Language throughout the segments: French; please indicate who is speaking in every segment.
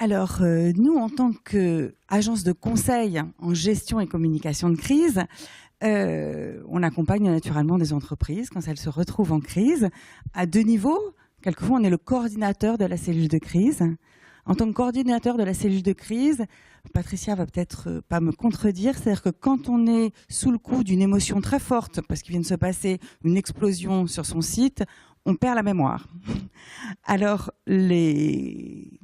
Speaker 1: Alors, nous, en tant qu'agence de conseil en gestion et communication de crise, on accompagne naturellement des entreprises quand elles se retrouvent en crise à deux niveaux. Quelquefois, on est le coordinateur de la cellule de crise. En tant que coordinateur de la cellule de crise, Patricia va peut-être pas me contredire, c'est-à-dire que quand on est sous le coup d'une émotion très forte, parce qu'il vient de se passer une explosion sur son site, on perd la mémoire. Alors, les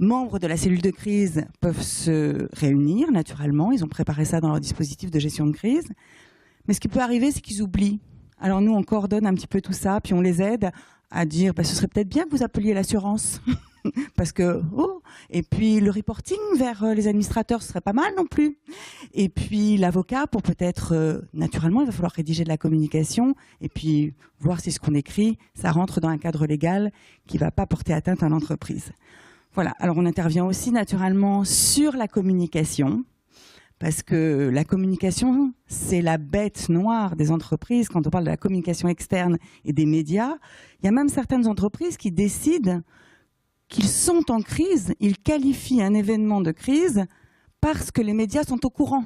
Speaker 1: membres de la cellule de crise peuvent se réunir naturellement, ils ont préparé ça dans leur dispositif de gestion de crise, mais ce qui peut arriver, c'est qu'ils oublient. Alors nous, on coordonne un petit peu tout ça, puis on les aide à dire ce serait peut-être bien que vous appeliez l'assurance. Parce que, et puis le reporting vers les administrateurs, ce serait pas mal non plus. Et puis l'avocat, pour peut-être, naturellement, il va falloir rédiger de la communication et puis voir si ce qu'on écrit, ça rentre dans un cadre légal qui ne va pas porter atteinte à l'entreprise. Voilà, alors on intervient aussi naturellement sur la communication, parce que la communication, c'est la bête noire des entreprises. Quand on parle de la communication externe et des médias, il y a même certaines entreprises qui décident qu'ils sont en crise, ils qualifient un événement de crise parce que les médias sont au courant,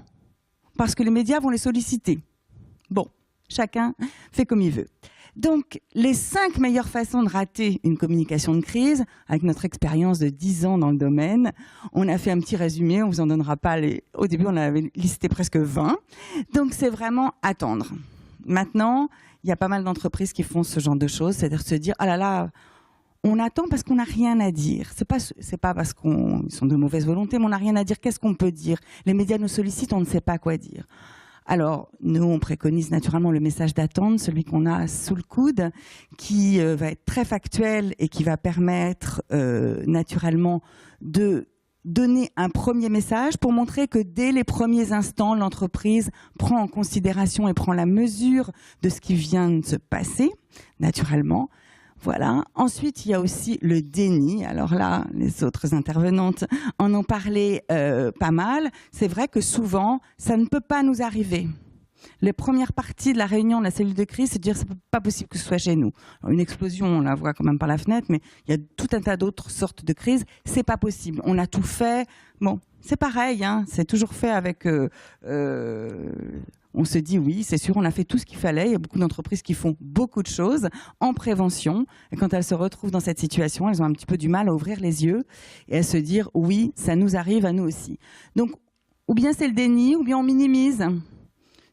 Speaker 1: parce que les médias vont les solliciter. Bon, chacun fait comme il veut. Donc, les 5 meilleures façons de rater une communication de crise, avec notre expérience de 10 ans dans le domaine, on a fait un petit résumé, on ne vous en donnera pas les... Au début, on avait listé presque 20. Donc, c'est vraiment attendre. Maintenant, il y a pas mal d'entreprises qui font ce genre de choses, c'est-à-dire se dire « Ah là là !» On attend parce qu'on n'a rien à dire. C'est pas parce qu'ils sont de mauvaise volonté, mais on n'a rien à dire. Qu'est-ce qu'on peut dire? Les médias nous sollicitent, on ne sait pas quoi dire. Alors, nous, on préconise naturellement le message d'attente, celui qu'on a sous le coude, qui va être très factuel et qui va permettre naturellement de donner un premier message pour montrer que dès les premiers instants, l'entreprise prend en considération et prend la mesure de ce qui vient de se passer, naturellement. Voilà. Ensuite, il y a aussi le déni. Alors là, les autres intervenantes en ont parlé pas mal. C'est vrai que souvent, ça ne peut pas nous arriver. Les premières parties de la réunion de la cellule de crise, c'est de dire c'est pas possible que ce soit chez nous. Alors, une explosion, on la voit quand même par la fenêtre, mais il y a tout un tas d'autres sortes de crises. C'est pas possible. On a tout fait. Bon, c'est pareil, hein. C'est toujours fait avec... on se dit oui, c'est sûr, on a fait tout ce qu'il fallait. Il y a beaucoup d'entreprises qui font beaucoup de choses en prévention. Et quand elles se retrouvent dans cette situation, elles ont un petit peu du mal à ouvrir les yeux et à se dire oui, ça nous arrive à nous aussi. Donc, ou bien c'est le déni, ou bien on minimise.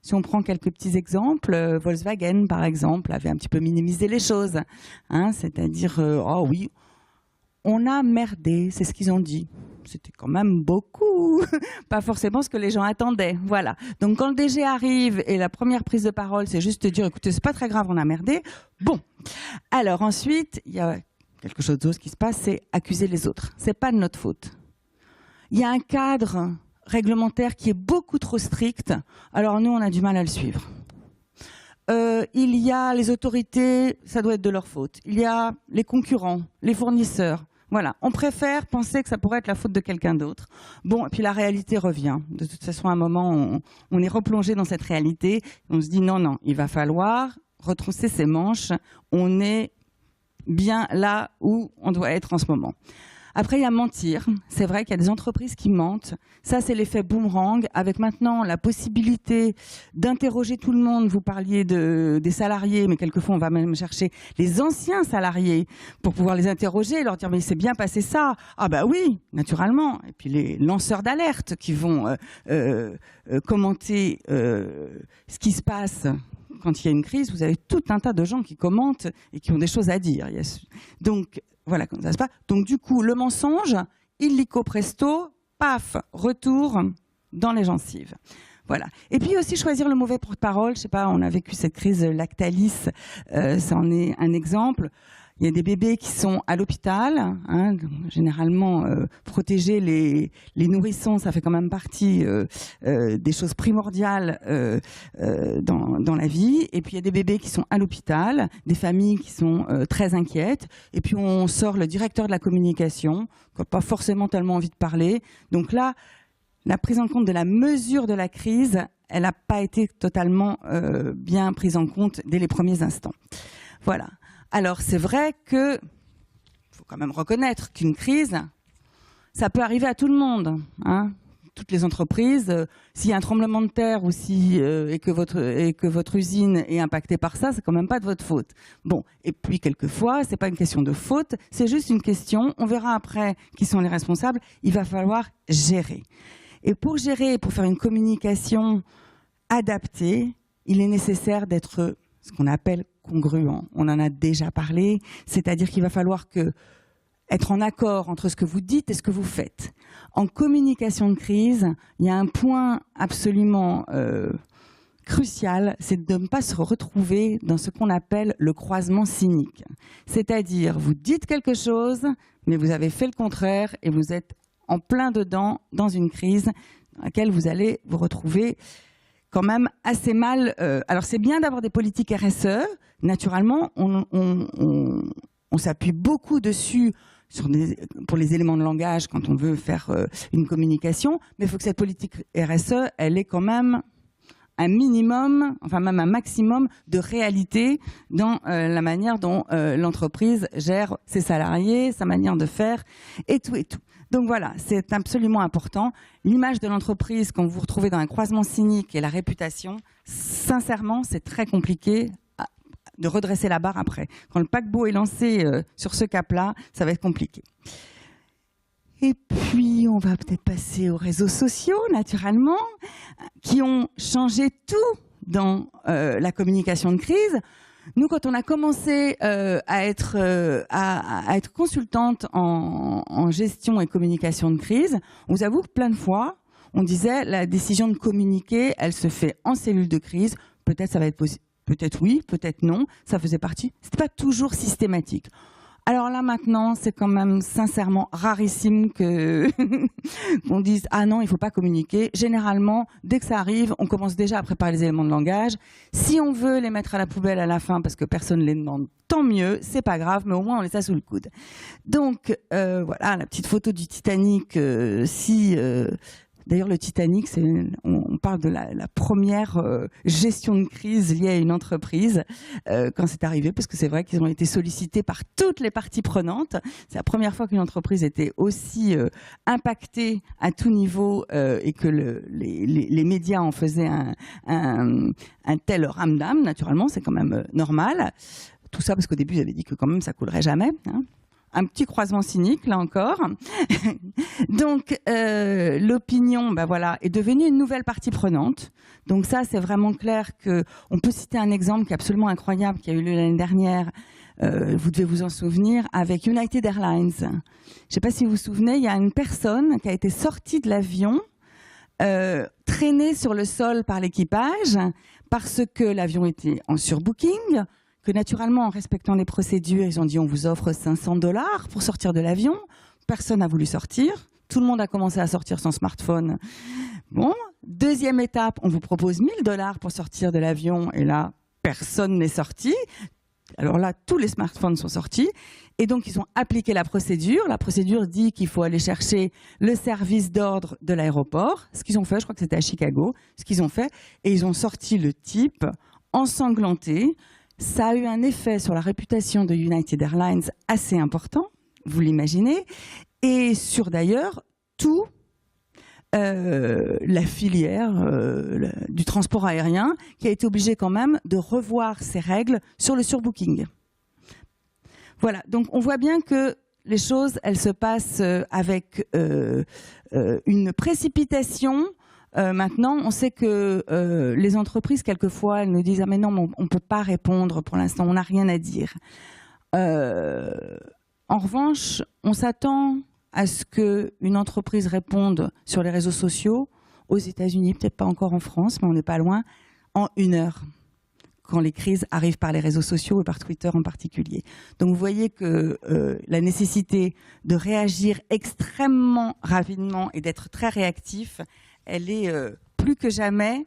Speaker 1: Si on prend quelques petits exemples, Volkswagen, par exemple, avait un petit peu minimisé les choses. Hein, c'est-à-dire, oh oui, on a merdé, c'est ce qu'ils ont dit. C'était quand même beaucoup, pas forcément ce que les gens attendaient. Voilà. Donc quand le DG arrive et la première prise de parole, c'est juste de dire, écoutez, c'est pas très grave, on a merdé. Bon. Alors ensuite, il y a quelque chose d'autre qui se passe, c'est accuser les autres. C'est pas de notre faute. Il y a un cadre réglementaire qui est beaucoup trop strict. Alors nous, on a du mal à le suivre. Il y a les autorités, ça doit être de leur faute. Il y a les concurrents, les fournisseurs. Voilà, on préfère penser que ça pourrait être la faute de quelqu'un d'autre. Bon, et puis la réalité revient. De toute façon, à un moment, on est replongé dans cette réalité. On se dit non, il va falloir retrousser ses manches. On est bien là où on doit être en ce moment. Après, il y a mentir. C'est vrai qu'il y a des entreprises qui mentent. Ça, c'est l'effet boomerang. Avec maintenant la possibilité d'interroger tout le monde. Vous parliez des salariés, mais quelquefois, on va même chercher les anciens salariés pour pouvoir les interroger et leur dire « mais c'est bien passé ça ». Ah bah oui, naturellement. Et puis les lanceurs d'alerte qui vont commenter ce qui se passe quand il y a une crise. Vous avez tout un tas de gens qui commentent et qui ont des choses à dire. Donc, voilà comment ça se passe. Donc du coup, le mensonge, illico presto, paf, retour dans les gencives. Voilà. Et puis aussi choisir le mauvais porte-parole. Je sais pas, on a vécu cette crise Lactalis, ça en est un exemple. Il y a des bébés qui sont à l'hôpital, hein, généralement protéger les nourrissons, ça fait quand même partie des choses primordiales dans la vie. Et puis il y a des bébés qui sont à l'hôpital, des familles qui sont très inquiètes. Et puis on sort le directeur de la communication, qui n'a pas forcément tellement envie de parler. Donc là, la prise en compte de la mesure de la crise, elle n'a pas été totalement bien prise en compte dès les premiers instants. Voilà. Alors, c'est vrai qu'il faut quand même reconnaître qu'une crise, ça peut arriver à tout le monde, hein. Toutes les entreprises, s'il y a un tremblement de terre ou et que votre usine est impactée par ça, c'est quand même pas de votre faute. Bon, et puis quelquefois, c'est pas une question de faute, c'est juste une question, on verra après qui sont les responsables, il va falloir gérer. Et pour gérer, pour faire une communication adaptée, il est nécessaire d'être ce qu'on appelle congruent. On en a déjà parlé, c'est-à-dire qu'il va falloir être en accord entre ce que vous dites et ce que vous faites. En communication de crise, il y a un point absolument crucial, c'est de ne pas se retrouver dans ce qu'on appelle le croisement cynique. C'est-à-dire, vous dites quelque chose, mais vous avez fait le contraire et vous êtes en plein dedans dans une crise dans laquelle vous allez vous retrouver quand même assez mal. Alors c'est bien d'avoir des politiques RSE, naturellement, on s'appuie beaucoup dessus pour les éléments de langage quand on veut faire une communication, mais il faut que cette politique RSE, elle ait quand même un minimum, enfin même un maximum de réalité dans la manière dont l'entreprise gère ses salariés, sa manière de faire, et tout et tout. Donc voilà, c'est absolument important. L'image de l'entreprise, quand vous vous retrouvez dans un croisement cynique et la réputation, sincèrement, c'est très compliqué de redresser la barre après. Quand le paquebot est lancé sur ce cap-là, ça va être compliqué. Et puis, on va peut-être passer aux réseaux sociaux, naturellement, qui ont changé tout dans la communication de crise. Nous, quand on a commencé à être consultante en gestion et communication de crise, on vous avoue que plein de fois, on disait la décision de communiquer, elle se fait en cellule de crise. Peut-être ça va être possible. Peut-être oui, peut-être non, ça faisait partie. C'était pas toujours systématique. Alors là maintenant, c'est quand même sincèrement rarissime qu'on dise ah non, il faut pas communiquer. Généralement, dès que ça arrive, on commence déjà à préparer les éléments de langage. Si on veut les mettre à la poubelle à la fin parce que personne ne les demande, tant mieux, c'est pas grave, mais au moins on les a sous le coude. Donc voilà, la petite photo du Titanic. D'ailleurs, le Titanic, on parle de la première gestion de crise liée à une entreprise quand c'est arrivé, parce que c'est vrai qu'ils ont été sollicités par toutes les parties prenantes. C'est la première fois qu'une entreprise était aussi impactée à tout niveau et que les médias en faisaient un tel ramdam. Naturellement, c'est quand même normal. Tout ça parce qu'au début, ils avaient dit que quand même ça coulerait jamais, hein. Un petit croisement cynique, là encore. Donc, l'opinion, ben voilà, est devenue une nouvelle partie prenante. Donc ça, c'est vraiment clair qu'on peut citer un exemple qui est absolument incroyable, qui a eu lieu l'année dernière, vous devez vous en souvenir, avec United Airlines. Je ne sais pas si vous vous souvenez, il y a une personne qui a été sortie de l'avion, traînée sur le sol par l'équipage, parce que l'avion était en surbooking, que naturellement, en respectant les procédures, ils ont dit on vous offre $500 pour sortir de l'avion. Personne n'a voulu sortir. Tout le monde a commencé à sortir son smartphone. Bon, deuxième étape, on vous propose $1000 pour sortir de l'avion. Et là, personne n'est sorti. Alors là, tous les smartphones sont sortis. Et donc, ils ont appliqué la procédure. La procédure dit qu'il faut aller chercher le service d'ordre de l'aéroport. Ce qu'ils ont fait, je crois que c'était à Chicago, ce qu'ils ont fait. Et ils ont sorti le type ensanglanté. Ça a eu un effet sur la réputation de United Airlines assez important, vous l'imaginez, et sur d'ailleurs tout la filière du transport aérien qui a été obligée quand même de revoir ses règles sur le surbooking. Voilà, donc on voit bien que les choses, elles se passent avec une précipitation. Maintenant, on sait que les entreprises, quelquefois, elles nous disent « Ah mais non, on ne peut pas répondre pour l'instant, on n'a rien à dire ». En revanche, on s'attend à ce qu'une entreprise réponde sur les réseaux sociaux, aux États-Unis, peut-être pas encore en France, mais on n'est pas loin, en 1 heure, quand les crises arrivent par les réseaux sociaux et par Twitter en particulier. Donc vous voyez que la nécessité de réagir extrêmement rapidement et d'être très réactif, elle est plus que jamais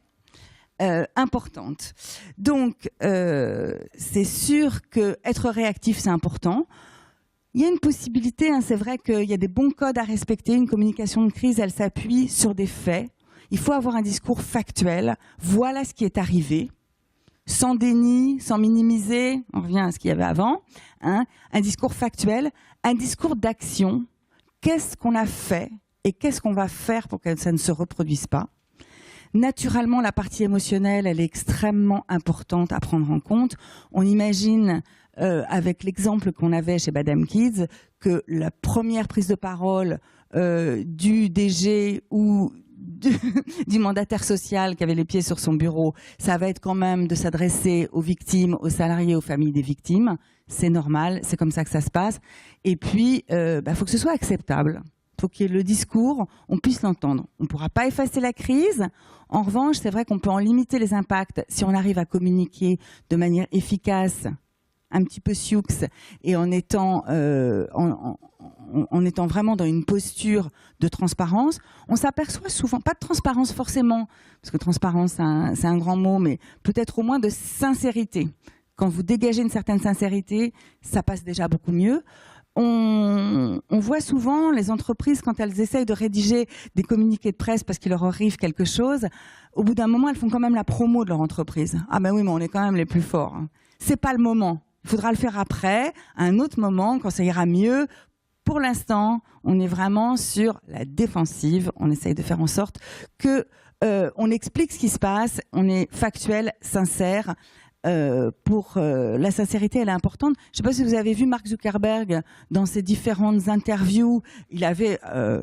Speaker 1: importante. Donc, c'est sûr qu'être réactif, c'est important. Il y a une possibilité, hein, c'est vrai qu'il y a des bons codes à respecter. Une communication de crise, elle s'appuie sur des faits. Il faut avoir un discours factuel. Voilà ce qui est arrivé. Sans déni, sans minimiser. On revient à ce qu'il y avait avant. Hein, un discours factuel, un discours d'action. qu'est-ce qu'on a fait et qu'est-ce qu'on va faire pour que ça ne se reproduise pas. Naturellement, la partie émotionnelle, elle est extrêmement importante à prendre en compte. On imagine, avec l'exemple qu'on avait chez Badam Kids, que la première prise de parole du DG ou du mandataire social qui avait les pieds sur son bureau, ça va être quand même de s'adresser aux victimes, aux salariés, aux familles des victimes. C'est normal, c'est comme ça que ça se passe. Et puis, faut que ce soit acceptable. Il faut que le discours, on puisse l'entendre. On ne pourra pas effacer la crise. En revanche, c'est vrai qu'on peut en limiter les impacts si on arrive à communiquer de manière efficace, un petit peu sioux, et en étant vraiment dans une posture de transparence. On s'aperçoit souvent, pas de transparence forcément, parce que transparence, c'est un grand mot, mais peut-être au moins de sincérité. Quand vous dégagez une certaine sincérité, ça passe déjà beaucoup mieux. On voit souvent les entreprises, quand elles essayent de rédiger des communiqués de presse parce qu'il leur arrive quelque chose, au bout d'un moment, elles font quand même la promo de leur entreprise. Ah ben oui, mais on est quand même les plus forts. C'est pas le moment. Il faudra le faire après, à un autre moment, quand ça ira mieux. Pour l'instant, on est vraiment sur la défensive. On essaye de faire en sorte que on explique ce qui se passe. On est factuel, sincère. La sincérité, elle est importante. Je ne sais pas si vous avez vu Mark Zuckerberg dans ses différentes interviews.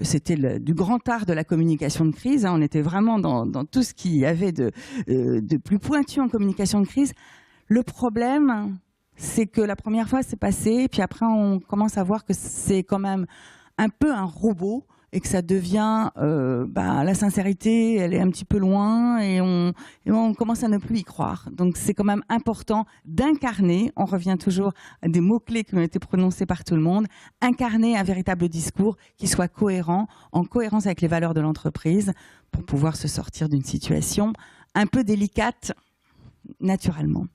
Speaker 1: C'était du grand art de la communication de crise. On était vraiment dans tout ce qu'il y avait de plus pointu en communication de crise. Le problème, c'est que la première fois, c'est passé, puis après, on commence à voir que c'est quand même un peu un robot et que ça devient, la sincérité, elle est un petit peu loin et on commence à ne plus y croire. Donc c'est quand même important d'incarner, on revient toujours à des mots-clés qui ont été prononcés par tout le monde, incarner un véritable discours qui soit cohérent, en cohérence avec les valeurs de l'entreprise, pour pouvoir se sortir d'une situation un peu délicate naturellement.